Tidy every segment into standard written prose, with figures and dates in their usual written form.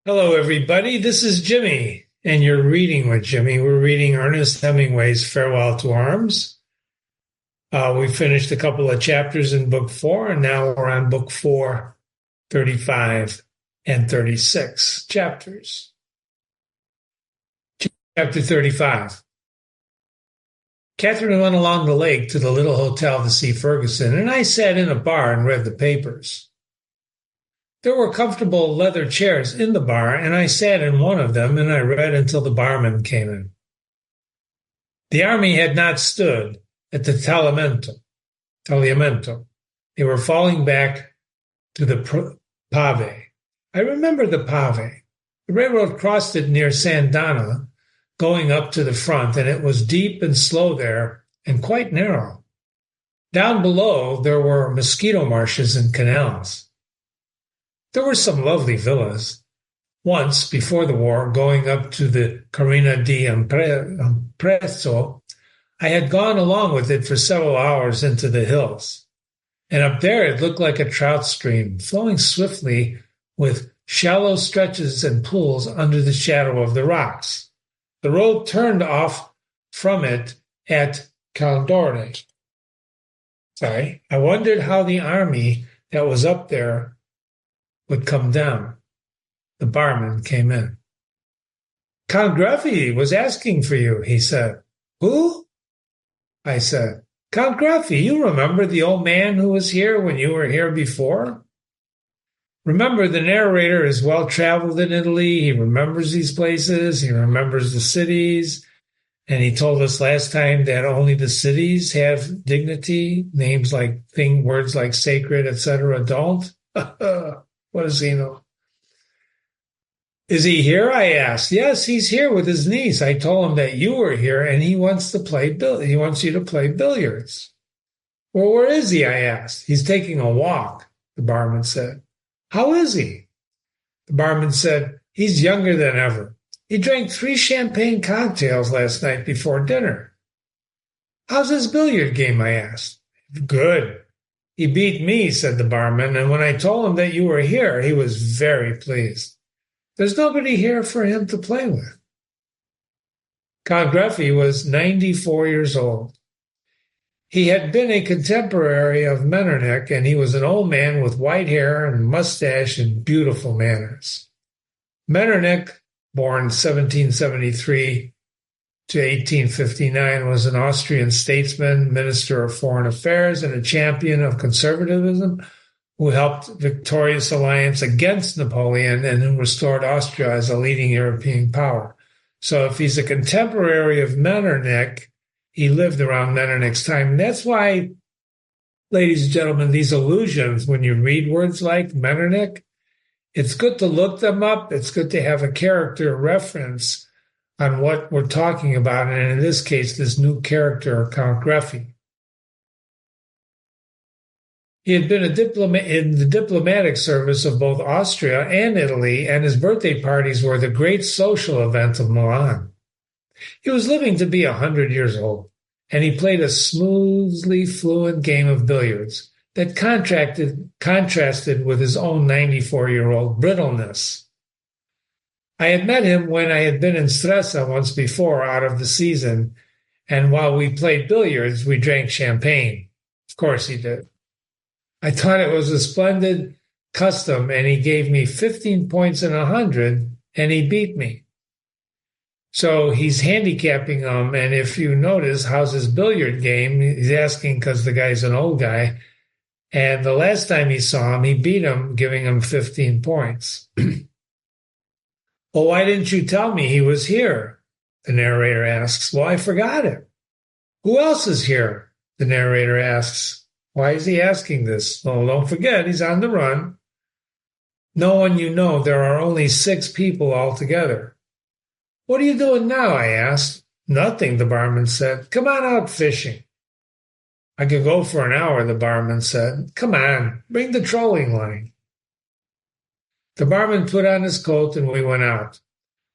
Hello, everybody. This is Jimmy, and you're reading with Jimmy. We're reading Ernest Hemingway's Farewell to Arms. We finished a couple of chapters in book 4, and now we're on book 4, 35 and 36 chapters. Chapter 35. Catherine went along the lake to the little hotel to see Ferguson, and I sat in a bar and read the papers. There were comfortable leather chairs in the bar, and I sat in one of them, and I read until the barman came in. The army had not stood at the Tagliamento. They were falling back to the Pave. I remember the Pave. The railroad crossed it near Sandana, going up to the front, and it was deep and slow there and quite narrow. Down below, there were mosquito marshes and canals. There were some lovely villas. Once, before the war, going up to the Carina di Ampresso, I had gone along with it for several hours into the hills. And up there it looked like a trout stream, flowing swiftly with shallow stretches and pools under the shadow of the rocks. The road turned off from it at Caldore. I wondered how the army that was up there would come down. The barman came in. Count Graffi was asking for you, he said. Who? I said. Count Graffi, you remember the old man who was here when you were here before? Remember, the narrator is well-traveled in Italy. He remembers these places. He remembers the cities. And he told us last time that only the cities have dignity. Words like sacred, etc. don't. What does he know? Is he here? I asked. Yes, he's here with his niece. I told him that you were here and he wants you to play billiards. Well, where is he? I asked. He's taking a walk, the barman said. How is he? The barman said, he's younger than ever. He drank 3 champagne cocktails last night before dinner. How's his billiard game? I asked. Good. He beat me, said the barman, and when I told him that you were here, he was very pleased. There's nobody here for him to play with. Count Greffi was 94 years old. He had been a contemporary of Metternich, and he was an old man with white hair and mustache and beautiful manners. Metternich, born 1773 to 1859, was an Austrian statesman, minister of foreign affairs, and a champion of conservatism who helped victorious alliance against Napoleon and who restored Austria as a leading European power. So if he's a contemporary of Metternich, he lived around Metternich's time. And that's why, ladies and gentlemen, these allusions, when you read words like Metternich, it's good to look them up. It's good to have a character reference on what we're talking about, and in this case, this new character, Count Greffi. He had been in the diplomatic service of both Austria and Italy, and his birthday parties were the great social event of Milan. He was living to be 100 years old, and he played a smoothly fluent game of billiards that contrasted with his own 94-year-old brittleness. I had met him when I had been in Stresa once before out of the season, and while we played billiards, we drank champagne. Of course he did. I thought it was a splendid custom, and he gave me 15 points in 100, and he beat me. So he's handicapping him, and if you notice, how's his billiard game? He's asking because the guy's an old guy, and the last time he saw him, he beat him, giving him 15 points. Well, why didn't you tell me he was here? The narrator asks. Well, I forgot it. Who else is here? The narrator asks. Why is he asking this? Well, don't forget, he's on the run. No one you know. There are only 6 people altogether. What are you doing now? I asked. Nothing, the barman said. Come on out fishing. I could go for an hour, the barman said. Come on, bring the trolling line. The barman put on his coat and we went out.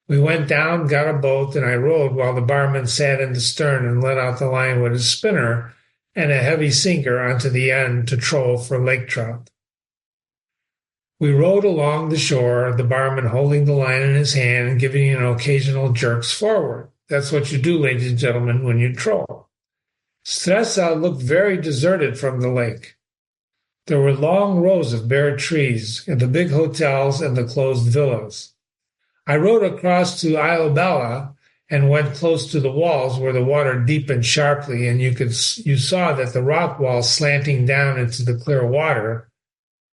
We went down, got a boat, and I rowed while the barman sat in the stern and let out the line with his spinner and a heavy sinker onto the end to troll for lake trout. We rowed along the shore, the barman holding the line in his hand and giving occasional jerks forward. That's what you do, ladies and gentlemen, when you troll. Stresa looked very deserted from the lake. There were long rows of bare trees and the big hotels and the closed villas. I rowed across to Isla Bella and went close to the walls where the water deepened sharply, and you saw that the rock wall slanting down into the clear water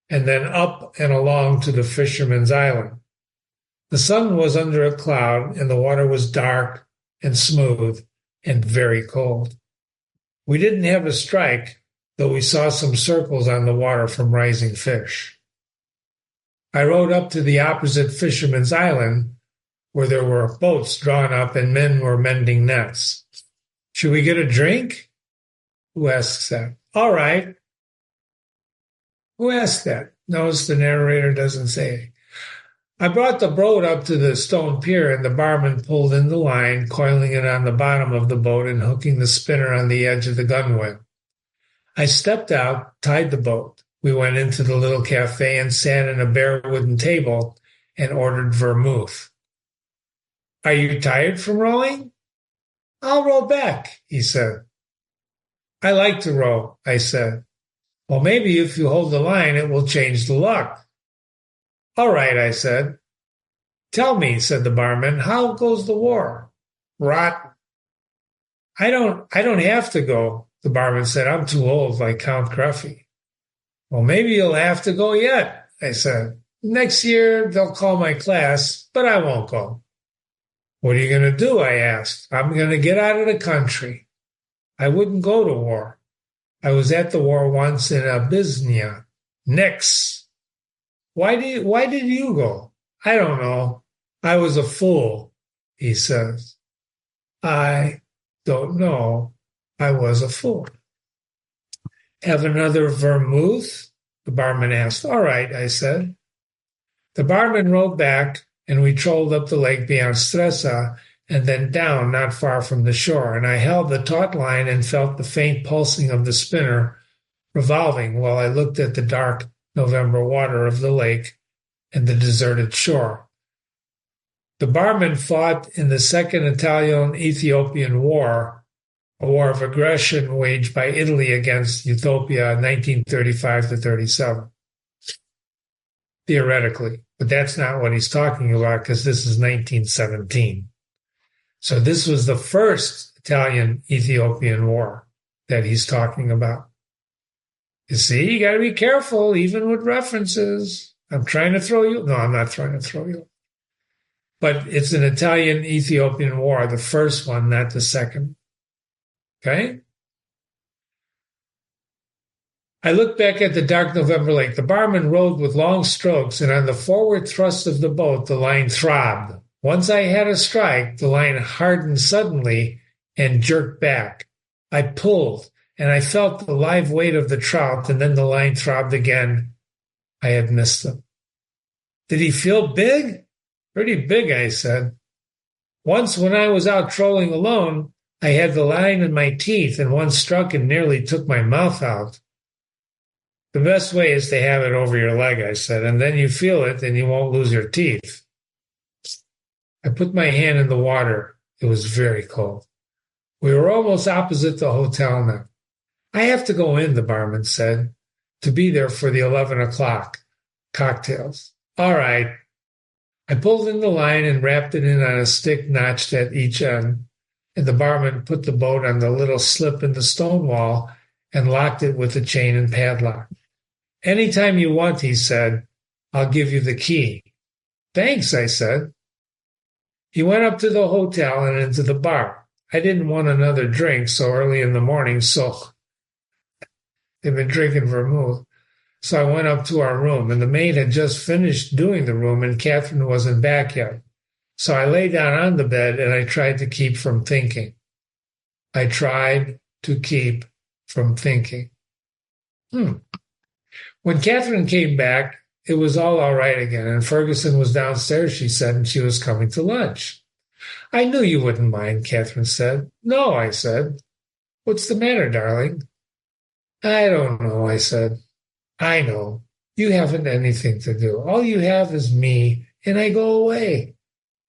and then up and along to the fisherman's island. The sun was under a cloud, and the water was dark and smooth and very cold. We didn't have a strike, though we saw some circles on the water from rising fish. I rowed up to the opposite fisherman's island, where there were boats drawn up and men were mending nets. Should we get a drink? Who asks that? All right. Who asked that? Notice the narrator doesn't say. I brought the boat up to the stone pier, and the barman pulled in the line, coiling it on the bottom of the boat and hooking the spinner on the edge of the gunwale. I stepped out, tied the boat. We went into the little cafe and sat at a bare wooden table and ordered vermouth. Are you tired from rowing? I'll row back, he said. I like to row, I said. Well, maybe if you hold the line, it will change the luck. All right, I said. Tell me, said the barman, how goes the war? Rot. I don't have to go, the barman said. I'm too old, like Count Gruffy. Well, maybe you'll have to go yet, I said. Next year, they'll call my class, but I won't go. What are you going to do? I asked. I'm going to get out of the country. I wouldn't go to war. I was at the war once in Abyssinia. Nix. Why did you go? I don't know. I was a fool, he says. I don't know. I was a fool. Have another vermouth? The barman asked. All right, I said. The barman rowed back, and we trolled up the lake beyond Stresa and then down not far from the shore, and I held the taut line and felt the faint pulsing of the spinner revolving while I looked at the dark November water of the lake and the deserted shore. The barman fought in the Second Italian-Ethiopian War, a war of aggression waged by Italy against Ethiopia in 1935 to 37. Theoretically, but that's not what he's talking about because this is 1917. So this was the first Italian-Ethiopian War that he's talking about. You see, you got to be careful, even with references. I'm trying to throw you. No, I'm not trying to throw you. But it's an Italian-Ethiopian War, the first one, not the second. Okay? I looked back at the dark November lake. The barman rowed with long strokes, and on the forward thrust of the boat, the line throbbed. Once I had a strike, the line hardened suddenly and jerked back. I pulled, and I felt the live weight of the trout, and then the line throbbed again. I had missed them. Did he feel big? Pretty big, I said. Once when I was out trolling alone, I had the line in my teeth, and one struck and nearly took my mouth out. The best way is to have it over your leg, I said, and then you feel it and you won't lose your teeth. I put my hand in the water. It was very cold. We were almost opposite the hotel now. I have to go in, the barman said, to be there for the 11 o'clock cocktails. All right. I pulled in the line and wrapped it in on a stick notched at each end, and the barman put the boat on the little slip in the stone wall and locked it with a chain and padlock. Anytime you want, he said, I'll give you the key. Thanks, I said. He went up to the hotel and into the bar. I didn't want another drink so early in the morning, so they've been drinking vermouth. So I went up to our room, and the maid had just finished doing the room, and Catherine wasn't back yet. So I lay down on the bed, and I tried to keep from thinking. I tried to keep from thinking. When Catherine came back, it was all right again, and Ferguson was downstairs, she said, and she was coming to lunch. I knew you wouldn't mind, Catherine said. No, I said. What's the matter, darling? I don't know, I said. I know. You haven't anything to do. All you have is me, and I go away.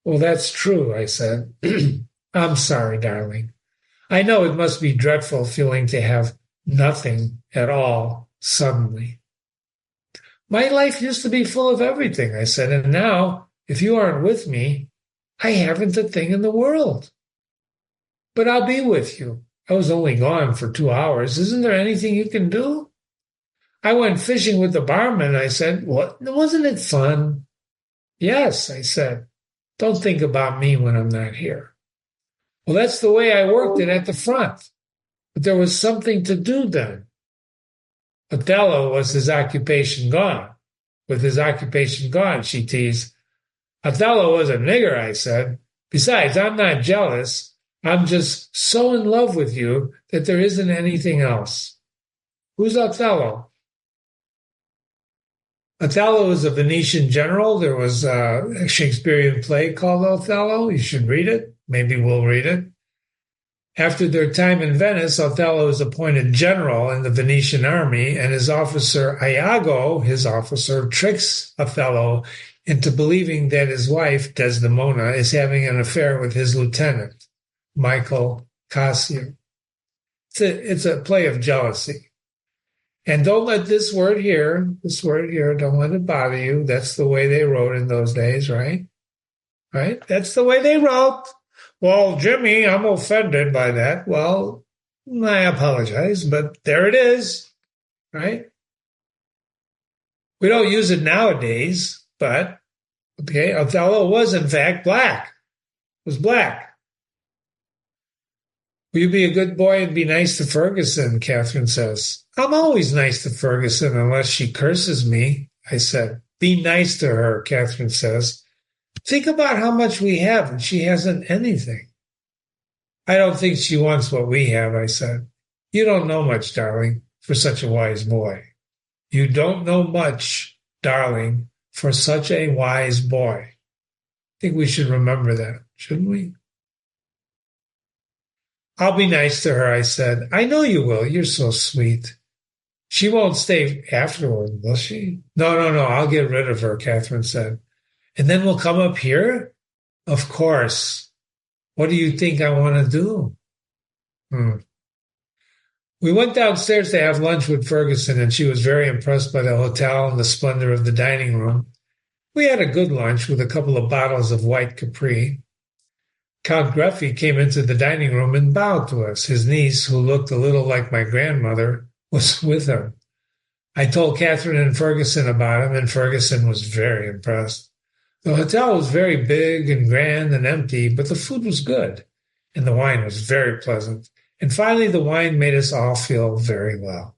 Well, that's true, I said. I'm sorry, darling. I know it must be dreadful feeling to have nothing at all suddenly. My life used to be full of everything, I said, and now, if you aren't with me, I haven't a thing in the world. But I'll be with you. I was only gone for 2 hours. Isn't there anything you can do? I went fishing with the barman, I said. What? Wasn't it fun? Yes, I said. Don't think about me when I'm not here. Well, that's the way I worked it at the front. But there was something to do then. Othello was his occupation gone. With his occupation gone, she teased. Othello was a nigger, I said. Besides, I'm not jealous. I'm just so in love with you that there isn't anything else. Who's Othello? Othello is a Venetian general. There was a Shakespearean play called Othello. You should read it. Maybe we'll read it. After their time in Venice, Othello is appointed general in the Venetian army, and his officer Iago, his officer, tricks Othello into believing that his wife, Desdemona, is having an affair with his lieutenant, Michael Cassio. It's a play of jealousy. And don't let this word here, don't let it bother you. That's the way they wrote in those days, right? Right? That's the way they wrote. Well, Jimmy, I'm offended by that. Well, I apologize, but there it is, right? We don't use it nowadays, but, okay, Othello was, in fact, black. Was black. Will you be a good boy and be nice to Ferguson, Catherine says. I'm always nice to Ferguson unless she curses me, I said. Be nice to her, Catherine says. Think about how much we have, and she hasn't anything. I don't think she wants what we have, I said. You don't know much, darling, for such a wise boy. You don't know much, darling, for such a wise boy. I think we should remember that, shouldn't we? I'll be nice to her, I said. I know you will. You're so sweet. She won't stay afterward, will she? No, I'll get rid of her, Catherine said. And then we'll come up here? Of course. What do you think I want to do? We went downstairs to have lunch with Ferguson, and she was very impressed by the hotel and the splendor of the dining room. We had a good lunch with a couple of bottles of white Capri. Count Gruffy came into the dining room and bowed to us. His niece, who looked a little like my grandmother, was with him. I told Catherine and Ferguson about him, and Ferguson was very impressed. The hotel was very big and grand and empty, but the food was good, and the wine was very pleasant. And finally, the wine made us all feel very well.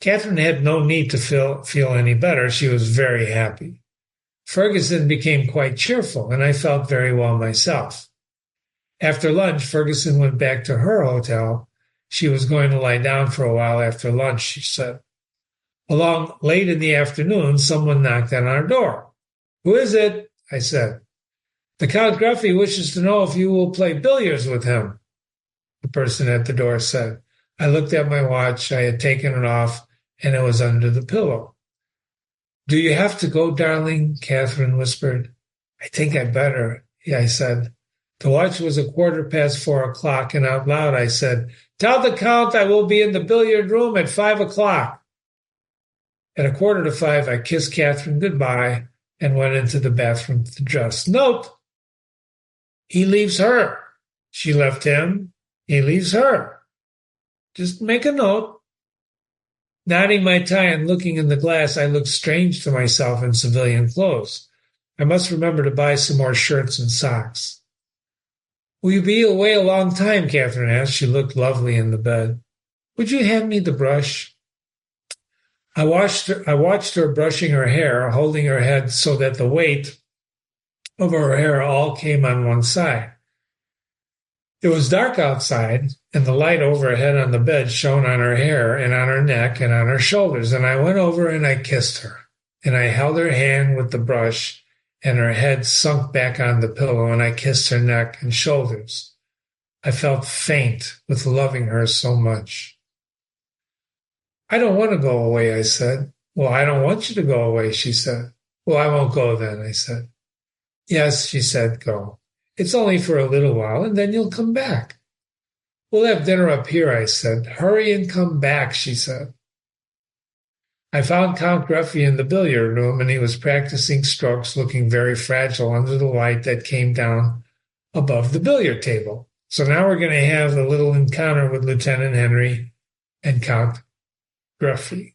Catherine had no need to feel any better. She was very happy. Ferguson became quite cheerful, and I felt very well myself. After lunch, Ferguson went back to her hotel. She was going to lie down for a while after lunch, she said. Along late in the afternoon, someone knocked on our door. Who is it? I said. The Count Gruffy wishes to know if you will play billiards with him, the person at the door said. I looked at my watch. I had taken it off, and it was under the pillow. Do you have to go, darling? Catherine whispered. I think I'd better, I said. The watch was 4:15, and out loud I said, Tell the Count I will be in the billiard room at 5:00. At 5:15, I kissed Catherine goodbye and went into the bathroom to dress. Note, he leaves her. She left him. He leaves her. Just make a note. Knotting my tie and looking in the glass, I looked strange to myself in civilian clothes. I must remember to buy some more shirts and socks. Will you be away a long time? Catherine asked. She looked lovely in the bed. Would you hand me the brush? I watched her brushing her hair, holding her head so that the weight of her hair all came on one side. It was dark outside, and the light overhead on the bed shone on her hair and on her neck and on her shoulders, and I went over and I kissed her, and I held her hand with the brush, and her head sunk back on the pillow, and I kissed her neck and shoulders. I felt faint with loving her so much. I don't want to go away, I said. Well, I don't want you to go away, she said. Well, I won't go then, I said. Yes, she said, go. It's only for a little while, and then you'll come back. We'll have dinner up here, I said. Hurry and come back, she said. I found Count Gruffy in the billiard room, and he was practicing strokes, looking very fragile under the light that came down above the billiard table. So now we're going to have a little encounter with Lieutenant Henry and Count Gruffy.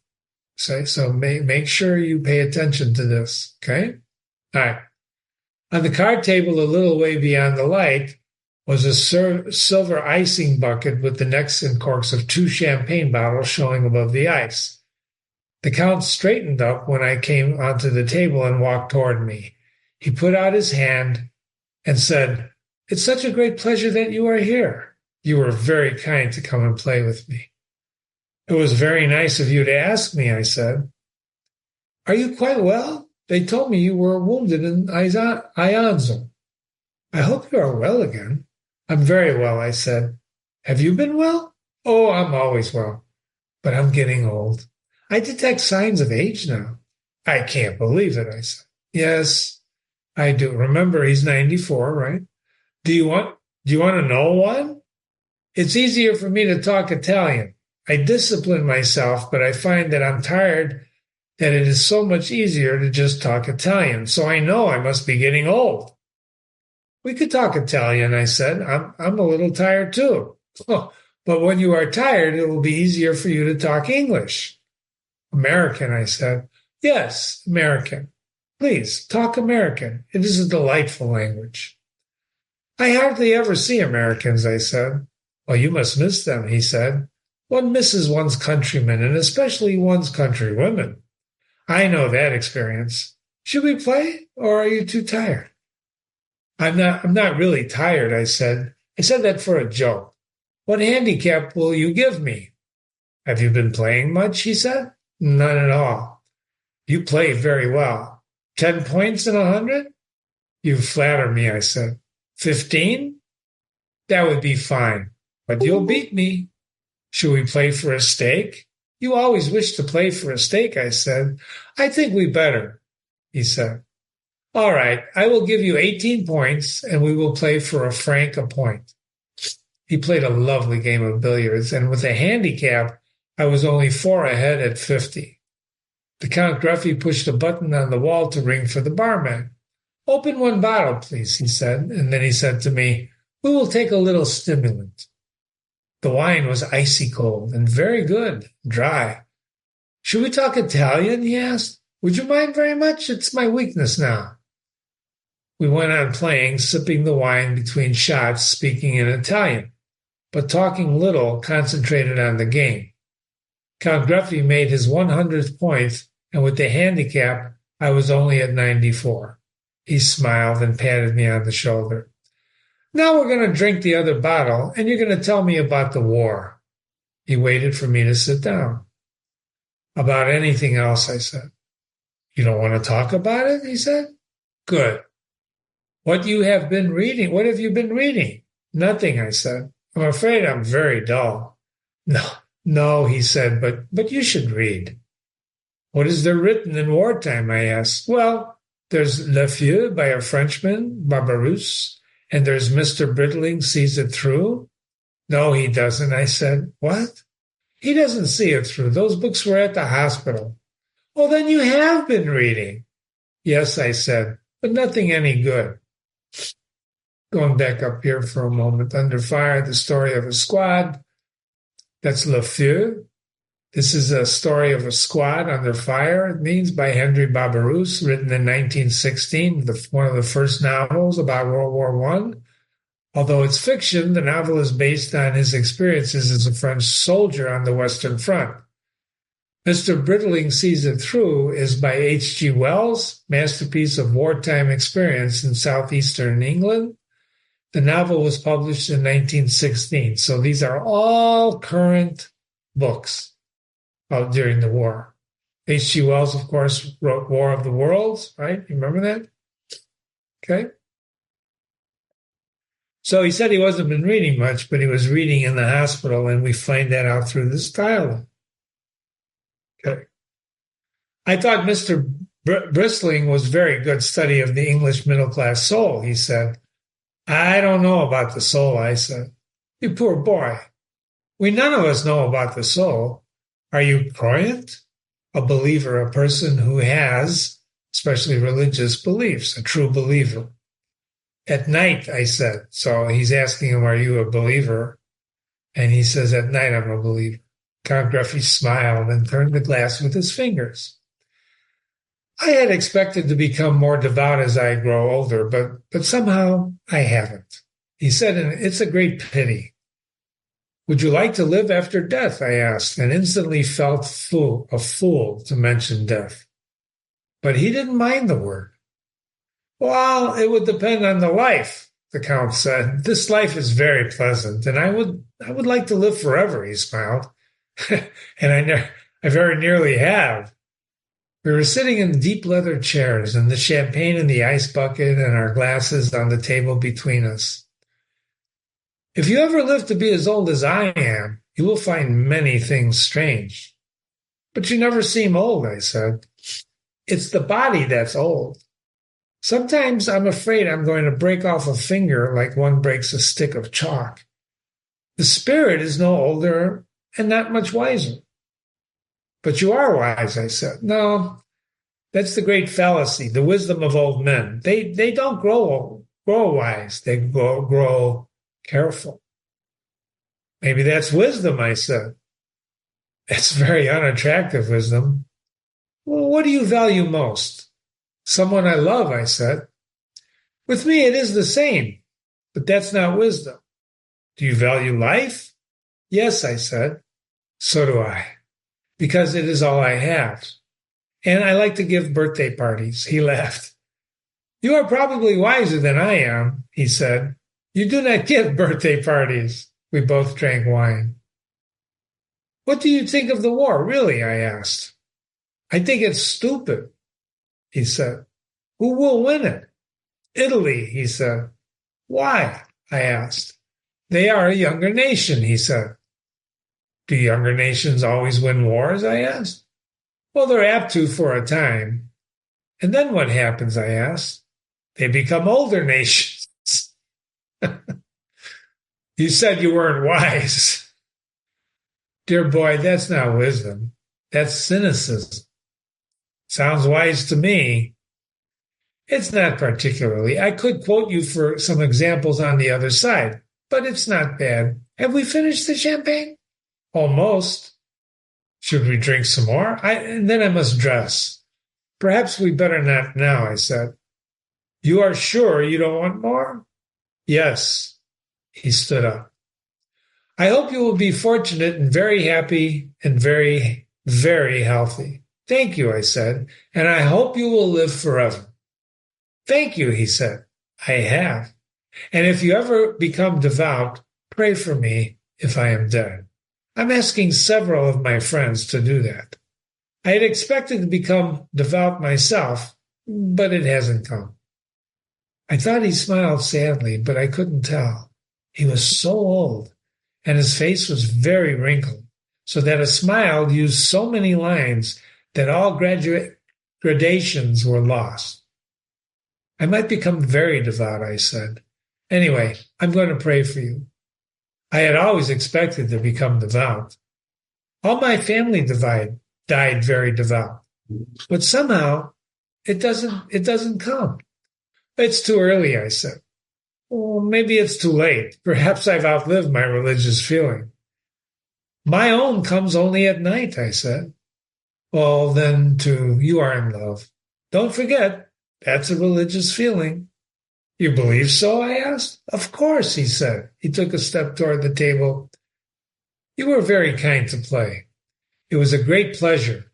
So make sure you pay attention to this, okay? All right. On the card table, a little way beyond the light, was a silver icing bucket with the necks and corks of 2 champagne bottles showing above the ice. The Count straightened up when I came onto the table and walked toward me. He put out his hand and said, "It's such a great pleasure that you are here. You were very kind to come and play with me." "It was very nice of you to ask me," I said. "Are you quite well? They told me you were wounded in Ionzo." "I hope you are well again." "I'm very well," I said. "Have you been well?" "Oh, I'm always well. But I'm getting old. I detect signs of age now." "I can't believe it," I said. "Yes, I do. Remember, he's 94, right? Do you want to know one? It's easier for me to talk Italian. I discipline myself, but I find that I'm tired, that it is so much easier to just talk Italian. So I know I must be getting old." "We could talk Italian," I said. I'm a little tired too." "Oh, but when you are tired, it will be easier for you to talk English." "American," I said. "Yes, American. Please, talk American. It is a delightful language." "I hardly ever see Americans," I said. "Well, you must miss them," he said. "One misses one's countrymen, and especially one's countrywomen. I know that experience. Should we play, or are you too tired?" I'm not really tired," I said. "I said that for a joke. What handicap will you give me?" "Have you been playing much?" he said. "None at all." "You play very well. 10 points in 100? "You flatter me," I said. 15? "That would be fine. But you'll beat me." "Should we play for a stake?" "You always wish to play for a stake," I said. "I think we better," he said. "All right, I will give you 18 points, and we will play for a franc a point." He played a lovely game of billiards, and with a handicap, I was only 4 ahead at 50. The Count Gruffy pushed a button on the wall to ring for the barman. "Open 1 bottle, please," he said, and then he said to me, "We will take a little stimulant." The wine was icy cold and very good, dry. "Should we talk Italian?" he asked. "Would you mind very much? It's my weakness now." We went on playing, sipping the wine between shots, speaking in Italian, but talking little, concentrated on the game. Count Gruffy made his 100th point, and with the handicap, I was only at 94. He smiled and patted me on the shoulder. "Now we're going to drink the other bottle, and you're going to tell me about the war." He waited for me to sit down. "About anything else," I said. "You don't want to talk about it?" he said. "Good. What have you been reading?" "Nothing," I said. "I'm afraid I'm very dull." No, he said, but you should read." "What is there written in wartime?" I asked. "Well, there's Le Feu by a Frenchman, Barbarousse, and there's Mr. Brittling Sees It Through." "No, he doesn't," I said. "What?" "He doesn't see it through. Those books were at the hospital." "Well, then you have been reading." "Yes," I said, "but nothing any good." Going back up here for a moment. Under Fire, the story of a squad. That's Le Feu. This is a story of a squad under fire, it means, by Henry Barbarousse, written in 1916, one of the first novels about World War I. Although it's fiction, the novel is based on his experiences as a French soldier on the Western Front. Mr. Brittling Sees It Through is by H.G. Wells, masterpiece of wartime experience in southeastern England. The novel was published in 1916, so these are all current books during the war. H.G. Wells, of course, wrote War of the Worlds, right? You remember that? Okay. So he said he wasn't been reading much, but he was reading in the hospital, and we find that out through this dialogue. Okay. I thought Mr. Bristling was very good study of the English middle-class soul, he said. I don't know about the soul, I said. You poor boy. We none of us know about the soul. Are you croyant? A believer, a person who has, especially religious beliefs, a true believer. At night, I said. So he's asking him, are you a believer? And he says, at night, I'm a believer. Count Gruffy smiled and turned the glass with his fingers. I had expected to become more devout as I grow older, but somehow I haven't. He said, and it's a great pity. Would you like to live after death? I asked, and instantly felt a fool to mention death. But he didn't mind the word. Well, it would depend on the life, the Count said. This life is very pleasant, and I would like to live forever, he smiled. And I very nearly have. We were sitting in deep leather chairs, and the champagne in the ice bucket and our glasses on the table between us. If you ever live to be as old as I am, you will find many things strange. But you never seem old, I said. It's the body that's old. Sometimes I'm afraid I'm going to break off a finger like one breaks a stick of chalk. The spirit is no older and not much wiser. But you are wise, I said. No, that's the great fallacy, the wisdom of old men. They don't grow wise. They grow careful. Maybe that's wisdom, I said. It's very unattractive wisdom. Well, what do you value most? Someone I love, I said. With me, it is the same, but that's not wisdom. Do you value life? Yes, I said. So do I, because it is all I have. And I like to give birthday parties. He laughed. You are probably wiser than I am, he said. You do not give birthday parties. We both drank wine. What do you think of the war, really? I asked. I think it's stupid, he said. Who will win it? Italy, he said. Why? I asked. They are a younger nation, he said. Do younger nations always win wars? I asked. Well, they're apt to for a time. And then what happens? I asked. They become older nations. You said you weren't wise. Dear boy, that's not wisdom. That's cynicism. Sounds wise to me. It's not particularly. I could quote you for some examples on the other side, but it's not bad. Have we finished the champagne? Almost. Should we drink some more? And then I must dress. Perhaps we better not now, I said. You are sure you don't want more? Yes. He stood up. I hope you will be fortunate and very happy and very, very healthy. Thank you, I said, and I hope you will live forever. Thank you, he said. I have. And if you ever become devout, pray for me if I am dead. I'm asking several of my friends to do that. I had expected to become devout myself, but it hasn't come. I thought he smiled sadly, but I couldn't tell. He was so old, and his face was very wrinkled, so that a smile used so many lines that all gradations were lost. I might become very devout, I said. Anyway, I'm going to pray for you. I had always expected to become devout. All my family died very devout, but somehow it doesn't come. It's too early, I said. Well, maybe it's too late. Perhaps I've outlived my religious feeling. My own comes only at night, I said. Well, then, too, you are in love. Don't forget, that's a religious feeling. You believe so? I asked. Of course, he said. He took a step toward the table. You were very kind to play. It was a great pleasure.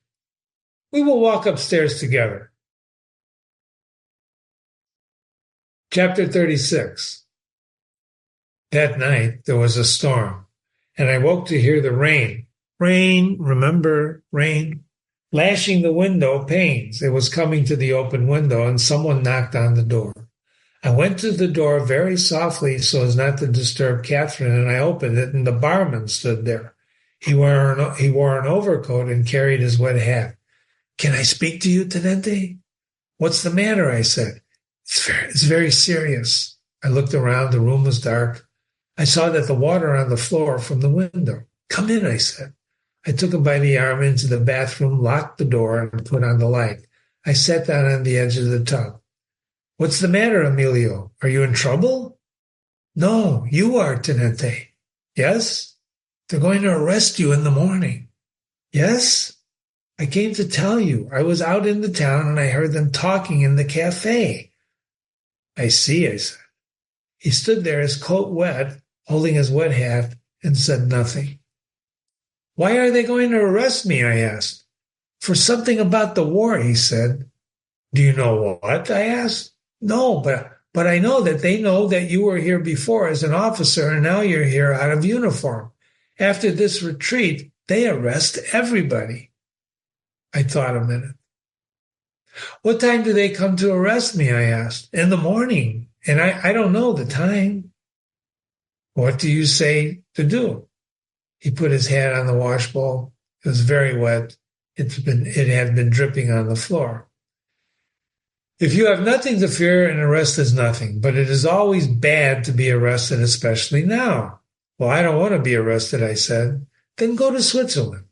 We will walk upstairs together. Chapter 36. That night there was a storm, and I woke to hear the rain. Rain, remember, rain, lashing the window panes. It was coming to the open window, and someone knocked on the door. I went to the door very softly so as not to disturb Catherine, and I opened it, and the barman stood there. He wore an overcoat and carried his wet hat. Can I speak to you, Tenente? What's the matter? I said. It's very serious. I looked around. The room was dark. I saw that the water on the floor from the window. Come in, I said. I took him by the arm into the bathroom, locked the door, and put on the light. I sat down on the edge of the tub. What's the matter, Emilio? Are you in trouble? No, you are, Tenente. Yes? They're going to arrest you in the morning. Yes? I came to tell you. I was out in the town and I heard them talking in the cafe. I see, I said. He stood there, his coat wet, holding his wet hat, and said nothing. Why are they going to arrest me? I asked. For something about the war, he said. Do you know what? I asked. No, but I know that they know that you were here before as an officer and now you're here out of uniform. After this retreat, they arrest everybody. I thought a minute. What time do they come to arrest me? I asked. In the morning. And I don't know the time. What do you say to do? He put his hat on the washbowl. It was very wet. It had been dripping on the floor. If you have nothing to fear, an arrest is nothing, but it is always bad to be arrested, especially now. Well, I don't want to be arrested, I said. Then go to Switzerland.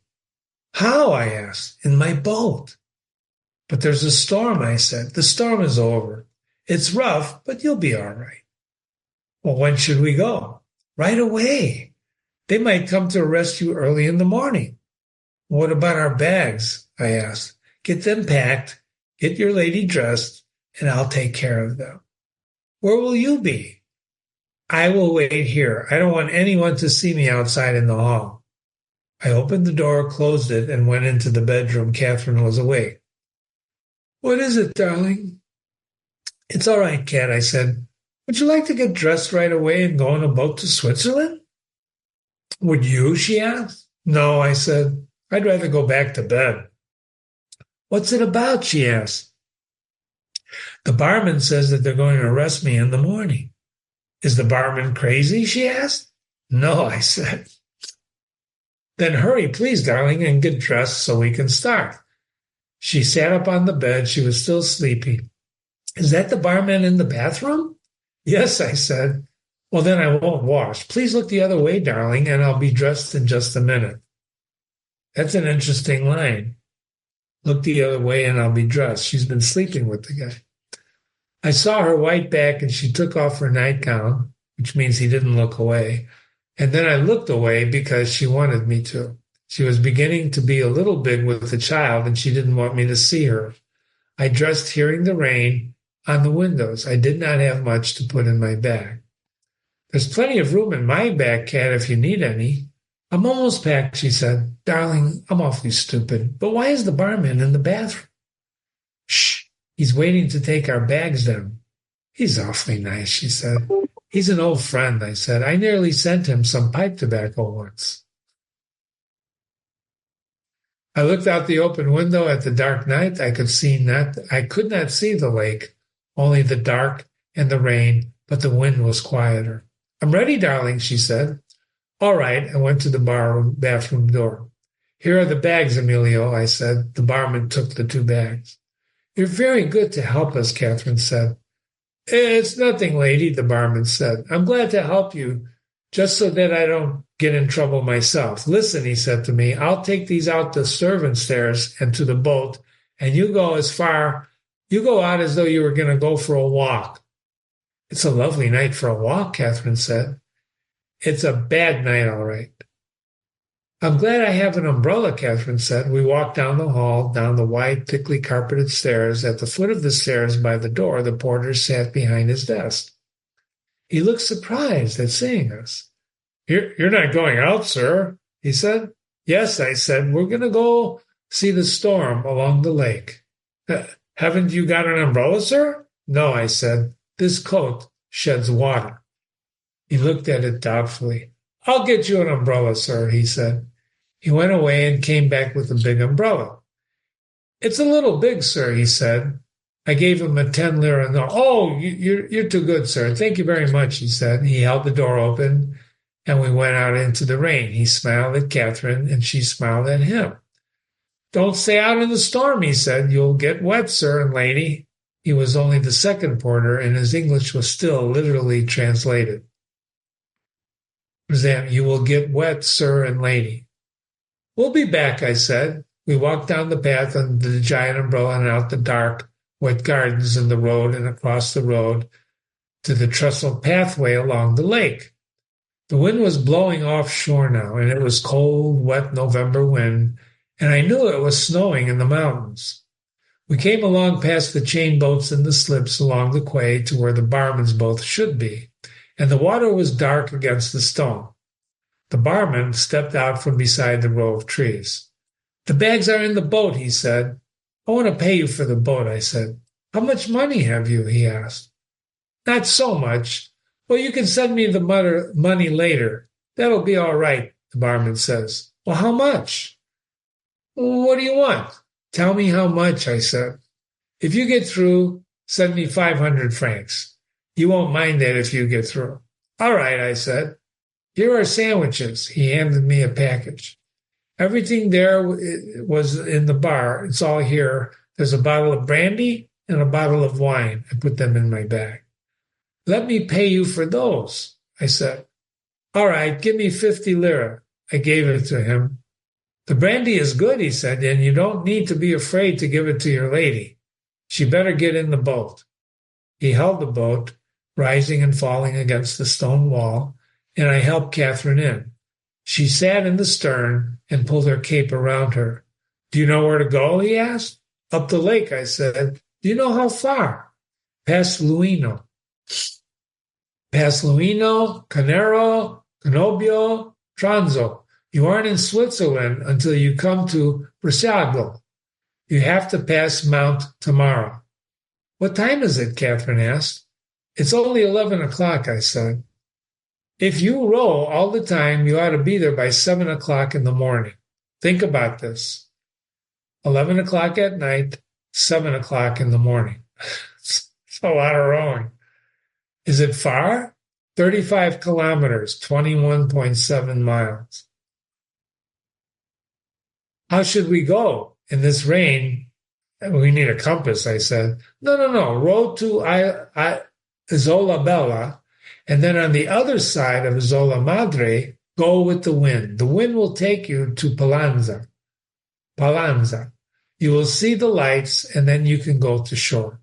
How? I asked. In my boat. But there's a storm, I said. The storm is over. It's rough, but you'll be all right. Well, when should we go? Right away. They might come to arrest you early in the morning. What about our bags? I asked. Get them packed, get your lady dressed, and I'll take care of them. Where will you be? I will wait here. I don't want anyone to see me outside in the hall. I opened the door, closed it, and went into the bedroom. Catherine was awake. What is it, darling? It's all right, Cat, I said. Would you like to get dressed right away and go on a boat to Switzerland? Would you? She asked. No, I said. I'd rather go back to bed. What's it about? She asked. The barman says that they're going to arrest me in the morning. Is the barman crazy? She asked. No, I said. Then hurry, please, darling, and get dressed so we can start. She sat up on the bed. She was still sleepy. Is that the barman in the bathroom? Yes, I said. Well, then I won't wash. Please look the other way, darling, and I'll be dressed in just a minute. That's an interesting line. Look the other way and I'll be dressed. She's been sleeping with the guy. I saw her white back and she took off her nightgown, which means he didn't look away. And then I looked away because she wanted me to. She was beginning to be a little big with the child and she didn't want me to see her. I dressed hearing the rain on the windows. I did not have much to put in my bag. There's plenty of room in my bag, Cat, if you need any. I'm almost packed, she said. Darling, I'm awfully stupid, but why is the barman in the bathroom? Shh, he's waiting to take our bags down. He's awfully nice, she said. He's an old friend, I said. I nearly sent him some pipe tobacco once. I looked out the open window at the dark night. I could not see the lake, only the dark and the rain, but the wind was quieter. I'm ready, darling, she said. All right, I went to the bathroom door. Here are the bags, Emilio, I said. The barman took the 2 bags. You're very good to help us, Catherine said. It's nothing, lady, the barman said. I'm glad to help you, just so that I don't get in trouble myself. Listen, he said to me, I'll take these out the servant stairs and to the boat, and you go out as though you were going to go for a walk. It's a lovely night for a walk, Catherine said. It's a bad night, all right. I'm glad I have an umbrella, Catherine said. We walked down the hall, down the wide, thickly carpeted stairs. At the foot of the stairs by the door, the porter sat behind his desk. He looked surprised at seeing us. You're not going out, sir, he said. Yes, I said. We're going to go see the storm along the lake. Haven't you got an umbrella, sir? No, I said. This coat sheds water. He looked at it doubtfully. I'll get you an umbrella, sir, he said. He went away and came back with a big umbrella. It's a little big, sir, he said. I gave him a 10 lira note. Oh, you're too good, sir. Thank you very much, he said. He held the door open, and we went out into the rain. He smiled at Catherine, and she smiled at him. Don't stay out in the storm, he said. You'll get wet, sir and lady. He was only the second porter, and his English was still literally translated. For example, you will get wet, sir and lady. We'll be back, I said. We walked down the path under the giant umbrella and out the dark, wet gardens in the road and across the road to the trestled pathway along the lake. The wind was blowing offshore now, and it was cold, wet November wind, and I knew it was snowing in the mountains. We came along past the chain boats and the slips along the quay to where the barman's boat should be, and the water was dark against the stone. The barman stepped out from beside the row of trees. The bags are in the boat, he said. I want to pay you for the boat, I said. How much money have you? He asked. Not so much. Well, you can send me the money later. That'll be all right, the barman says. Well, how much? What do you want? Tell me how much, I said. If you get through, send me 500 francs. You won't mind that if you get through. All right, I said. Here are sandwiches. He handed me a package. Everything there was in the bar. It's all here. There's a bottle of brandy and a bottle of wine. I put them in my bag. Let me pay you for those, I said. All right, give me 50 lira. I gave it to him. The brandy is good, he said, and you don't need to be afraid to give it to your lady. She better get in the boat. He held the boat, rising and falling against the stone wall, and I helped Catherine in. She sat in the stern and pulled her cape around her. Do you know where to go? He asked. Up the lake, I said. Do you know how far? Past Luino. Past Luino, Canero, Canobbio, Tranzo. You aren't in Switzerland until you come to Brissago. You have to pass Mount Tamara. What time is it? Catherine asked. It's only 11 o'clock, I said. If you row all the time, you ought to be there by 7 o'clock in the morning. Think about this. 11 o'clock at night, 7 o'clock in the morning. It's a lot of rowing. Is it far? 35 kilometers, 21.7 miles. How should we go? In this rain, we need a compass, I said. No. Row to Isola Bella, and then on the other side of Isola Madre, go with the wind. The wind will take you to Palanza. You will see the lights, and then you can go to shore.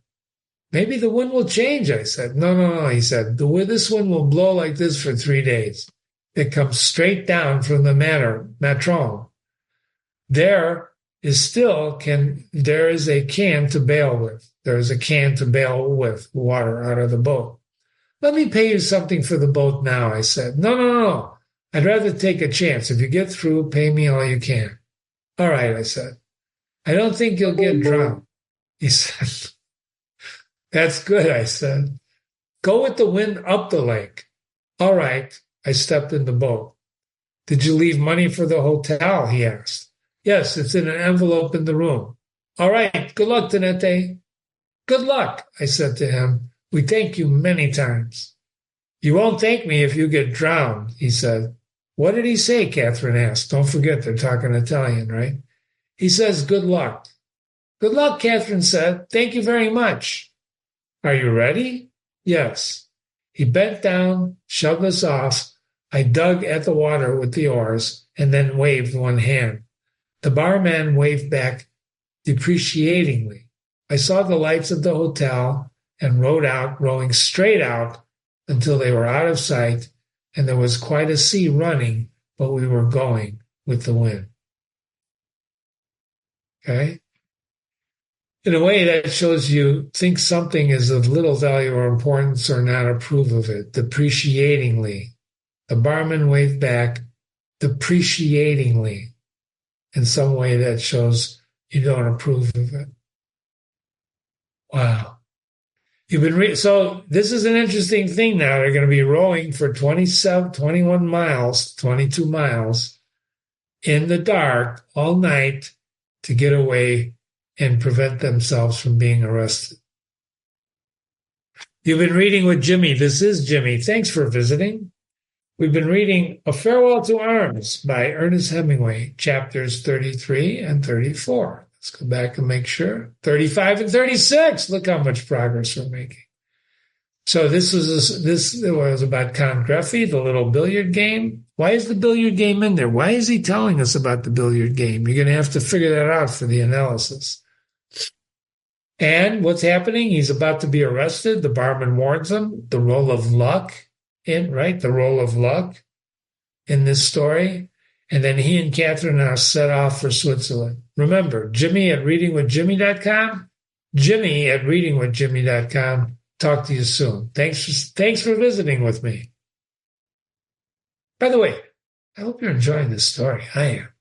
Maybe the wind will change, I said. No, he said. This wind will blow like this for 3 days. It comes straight down from the matron. There is a can to bail with. There is a can to bail with water out of the boat. Let me pay you something for the boat now, I said. No. I'd rather take a chance. If you get through, pay me all you can. All right, I said. I don't think you'll get drowned, he said. That's good, I said. Go with the wind up the lake. All right, I stepped in the boat. Did you leave money for the hotel? He asked. Yes, it's in an envelope in the room. All right, good luck, Tenente. Good luck, I said to him. We thank you many times. You won't thank me if you get drowned, he said. What did he say? Catherine asked. Don't forget they're talking Italian, right? He says, good luck. Good luck, Catherine said. Thank you very much. Are you ready? Yes. He bent down, shoved us off. I dug at the water with the oars and then waved one hand. The barman waved back depreciatingly. I saw the lights of the hotel and rowed out, rowing straight out until they were out of sight, and there was quite a sea running, but we were going with the wind. Okay? In a way, that shows you think something is of little value or importance or not approve of it, depreciatingly. The barman waved back depreciatingly. In some way, that shows you don't approve of it. Wow. So this is an interesting thing now. They're going to be rowing for 21 miles, 22 miles in the dark all night to get away and prevent themselves from being arrested. You've been reading with Jimmy. This is Jimmy. Thanks for visiting. We've been reading A Farewell to Arms by Ernest Hemingway, chapters 33 and 34. Let's go back and make sure. 35 and 36. Look how much progress we're making. So this was about Count Gruffy, the little billiard game. Why is the billiard game in there? Why is he telling us about the billiard game? You're going to have to figure that out for the analysis. And what's happening? He's about to be arrested. The barman warns him. The role of luck. The role of luck in this story. And then he and Catherine are set off for Switzerland. Remember, Jimmy at readingwithjimmy.com. Jimmy at readingwithjimmy.com. Talk to you soon. Thanks for visiting with me. By the way, I hope you're enjoying this story. I am.